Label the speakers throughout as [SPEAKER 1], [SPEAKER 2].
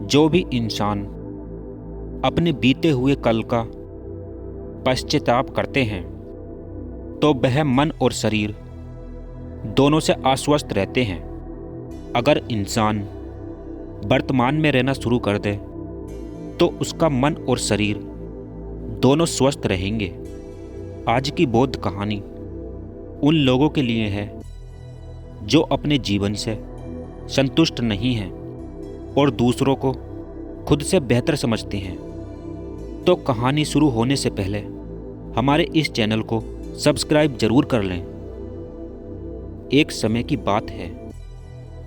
[SPEAKER 1] जो भी इंसान अपने बीते हुए कल का पश्चाताप करते हैं तो वह मन और शरीर दोनों से अस्वस्थ रहते हैं। अगर इंसान वर्तमान में रहना शुरू कर दे तो उसका मन और शरीर दोनों स्वस्थ रहेंगे। आज की बौद्ध कहानी उन लोगों के लिए है जो अपने जीवन से संतुष्ट नहीं हैं और दूसरों को खुद से बेहतर समझते हैं। तो कहानी शुरू होने से पहले हमारे इस चैनल को सब्सक्राइब जरूर कर लें। एक समय की बात है,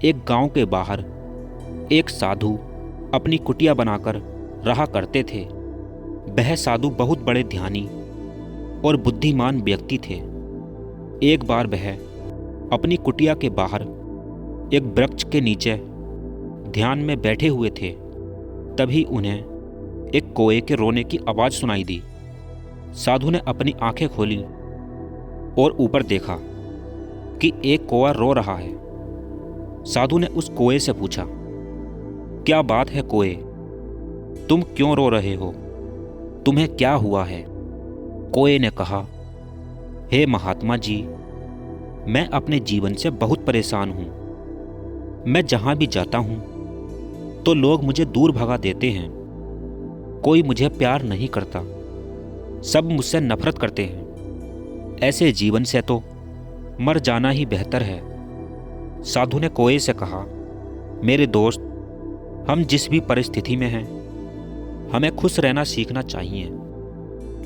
[SPEAKER 1] एक गांव के बाहर एक साधु अपनी कुटिया बनाकर रहा करते थे। वह साधु बहुत बड़े ध्यानी और बुद्धिमान व्यक्ति थे। एक बार वह अपनी कुटिया के बाहर एक वृक्ष के नीचे ध्यान में बैठे हुए थे। तभी उन्हें एक कोए के रोने की आवाज़ सुनाई दी। साधु ने अपनी आंखें खोली और ऊपर देखा कि एक कौवा रो रहा है। साधु ने उस कोए से पूछा, क्या बात है कोए, तुम क्यों रो रहे हो? तुम्हें क्या हुआ है? कोए ने कहा, हे महात्मा जी, मैं अपने जीवन से बहुत परेशान हूँ। मैं जहाँ भी जाता हूँ तो लोग मुझे दूर भगा देते हैं। कोई मुझे प्यार नहीं करता, सब मुझसे नफरत करते हैं। ऐसे जीवन से तो मर जाना ही बेहतर है। साधु ने कोए से कहा, मेरे दोस्त, हम जिस भी परिस्थिति में हैं हमें खुश रहना सीखना चाहिए।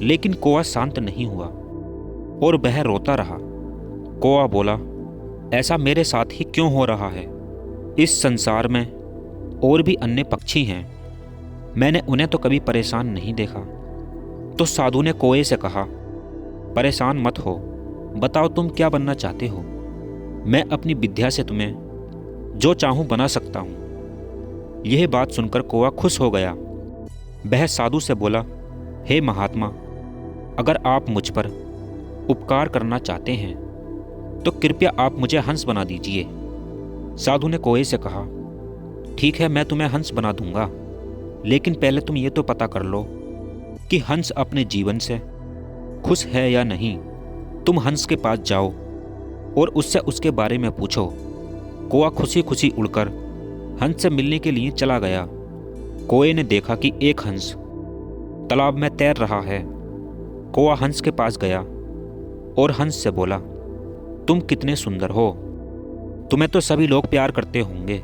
[SPEAKER 1] लेकिन कौवा शांत नहीं हुआ और वह रोता रहा। कौवा बोला, ऐसा मेरे साथ ही क्यों हो रहा है? इस संसार में और भी अन्य पक्षी हैं, मैंने उन्हें तो कभी परेशान नहीं देखा। तो साधु ने कौवे से कहा, परेशान मत हो, बताओ तुम क्या बनना चाहते हो? मैं अपनी विद्या से तुम्हें जो चाहूँ बना सकता हूँ। यह बात सुनकर कौवा खुश हो गया। वह साधु से बोला, हे महात्मा, अगर आप मुझ पर उपकार करना चाहते हैं तो कृपया आप मुझे हंस बना दीजिए। साधु ने कौवे से कहा, ठीक है, मैं तुम्हें हंस बना दूंगा, लेकिन पहले तुम ये तो पता कर लो कि हंस अपने जीवन से खुश है या नहीं। तुम हंस के पास जाओ और उससे उसके बारे में पूछो। कौवा खुशी खुशी उड़कर हंस से मिलने के लिए चला गया। कौवे ने देखा कि एक हंस तालाब में तैर रहा है। कौवा हंस के पास गया और हंस से बोला, तुम कितने सुंदर हो, तुम्हें तो सभी लोग प्यार करते होंगे,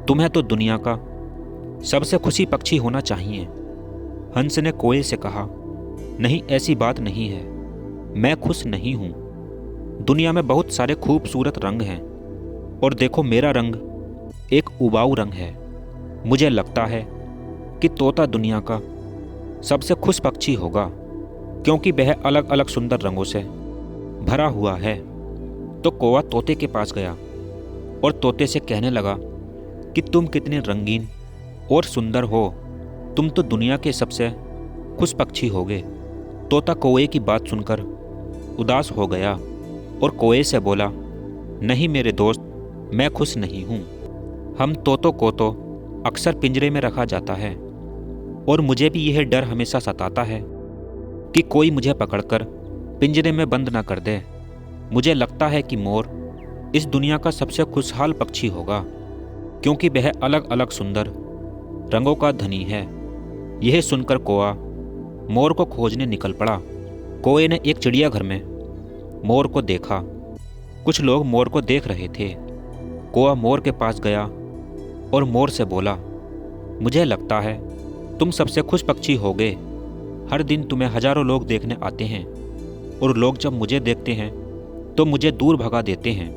[SPEAKER 1] तुम्हें तो दुनिया का सबसे खुशी पक्षी होना चाहिए। हंस ने कौवे से कहा, नहीं, ऐसी बात नहीं है, मैं खुश नहीं हूँ। दुनिया में बहुत सारे खूबसूरत रंग हैं और देखो, मेरा रंग एक उबाऊ रंग है। मुझे लगता है कि तोता दुनिया का सबसे खुश पक्षी होगा, क्योंकि वह अलग अलग सुंदर रंगों से भरा हुआ है। तो कौवा तोते के पास गया और तोते से कहने लगा कि तुम कितने रंगीन और सुंदर हो, तुम तो दुनिया के सबसे खुश पक्षी होगे। तोता कौवे की बात सुनकर उदास हो गया और कौवे से बोला, नहीं मेरे दोस्त, मैं खुश नहीं हूँ। हम तोतों को तो अक्सर पिंजरे में रखा जाता है और मुझे भी यह डर हमेशा सताता है कि कोई मुझे पकड़कर पिंजरे में बंद ना कर दे। मुझे लगता है कि मोर इस दुनिया का सबसे खुशहाल पक्षी होगा, क्योंकि वह अलग अलग सुंदर रंगों का धनी है। यह सुनकर कौवा मोर को खोजने निकल पड़ा। कौवे ने एक चिड़ियाघर में मोर को देखा। कुछ लोग मोर को देख रहे थे। कौवा मोर के पास गया और मोर से बोला, मुझे लगता है तुम सबसे खुश पक्षी होगे। हर दिन तुम्हें हजारों लोग देखने आते हैं और लोग जब मुझे देखते हैं तो मुझे दूर भगा देते हैं।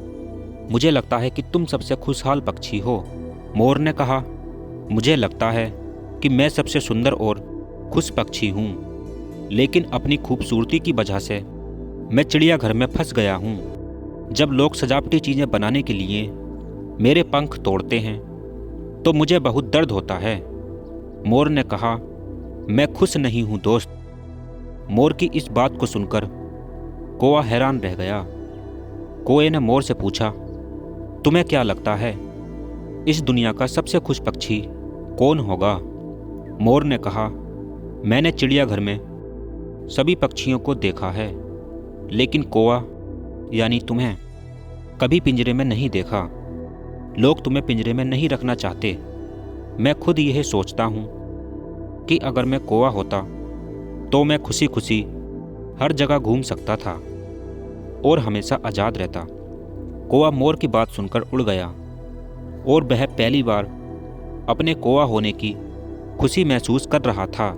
[SPEAKER 1] मुझे लगता है कि तुम सबसे खुशहाल पक्षी हो। मोर ने कहा, मुझे लगता है कि मैं सबसे सुंदर और खुश पक्षी हूँ, लेकिन अपनी खूबसूरती की वजह से मैं चिड़ियाघर में फंस गया हूँ। जब लोग सजावटी चीज़ें बनाने के लिए मेरे पंख तोड़ते हैं तो मुझे बहुत दर्द होता है। मोर ने कहा, मैं खुश नहीं हूँ दोस्त। मोर की इस बात को सुनकर कौवा हैरान रह गया। कौवे ने मोर से पूछा, तुम्हें क्या लगता है इस दुनिया का सबसे खुश पक्षी कौन होगा? मोर ने कहा, मैंने चिड़ियाघर में सभी पक्षियों को देखा है, लेकिन कौवा यानी तुम्हें कभी पिंजरे में नहीं देखा। लोग तुम्हें पिंजरे में नहीं रखना चाहते। मैं खुद यह सोचता हूँ कि अगर मैं कौवा होता तो मैं खुशी खुशी हर जगह घूम सकता था और हमेशा आज़ाद रहता। कौवा मोर की बात सुनकर उड़ गया और वह पहली बार अपने कौवा होने की खुशी महसूस कर रहा था।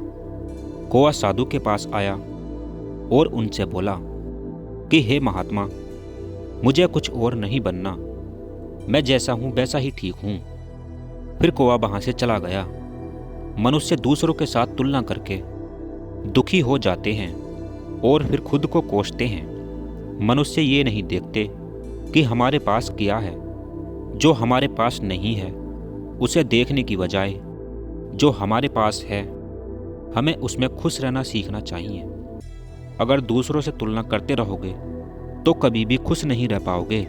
[SPEAKER 1] कौवा साधु के पास आया और उनसे बोला कि हे महात्मा, मुझे कुछ और नहीं बनना, मैं जैसा हूँ वैसा ही ठीक हूँ। फिर कौवा वहाँ से चला गया। मनुष्य दूसरों के साथ तुलना करके दुखी हो जाते हैं और फिर खुद को कोसते हैं। मनुष्य ये नहीं देखते कि हमारे पास क्या है। जो हमारे पास नहीं है उसे देखने की बजाय जो हमारे पास है हमें उसमें खुश रहना सीखना चाहिए। अगर दूसरों से तुलना करते रहोगे तो कभी भी खुश नहीं रह पाओगे।